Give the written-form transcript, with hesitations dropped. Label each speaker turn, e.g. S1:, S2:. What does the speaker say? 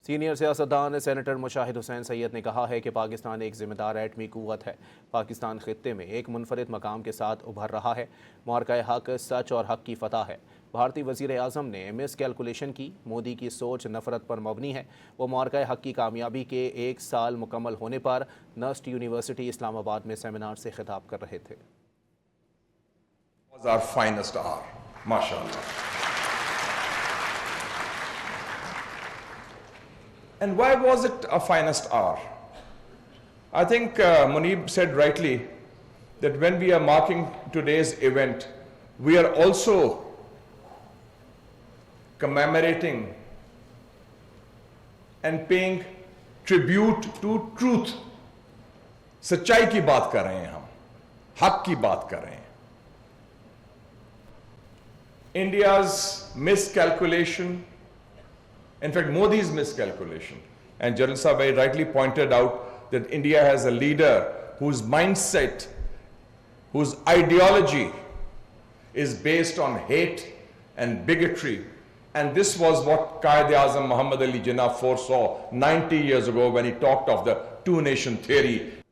S1: Senior सियासतदान senator Mushahid Hussain Syed ने कहा है कि पाकिस्तान एक जिम्मेदार एटमी कुव्वत है। पाकिस्तान खित्ते में एक मुनफरिद मकाम के साथ उभर रहा है। मार्का हक सच और हक की फतह है। भारतीय वज़ीर आज़म ने मिस कैलकुलेशन की। मोदी की सोच नफरत पर मबनी है। वो मार्का हक की कामयाबी के 1 साल मुकम्मल होने पर नस्ट यूनिवर्सिटी इस्लामाबाद में सेमिनार से खिताब कर रहे थे।
S2: Our finest hour, mashallah. And why was it a finest hour? I think Munib said rightly that when we are marking today's event, we are also commemorating and paying tribute to truth. सच्चाई की बात कर रहे हैं हम, हक की बात कर रहे हैं. India's miscalculation, in fact Modi's miscalculation, and General Sahab very rightly pointed out that India has a leader whose mindset, whose ideology is based on hate and bigotry, and this was what Quaid-e-Azam Muhammad Ali Jinnah foresaw 90 years ago when he talked of the two-nation theory.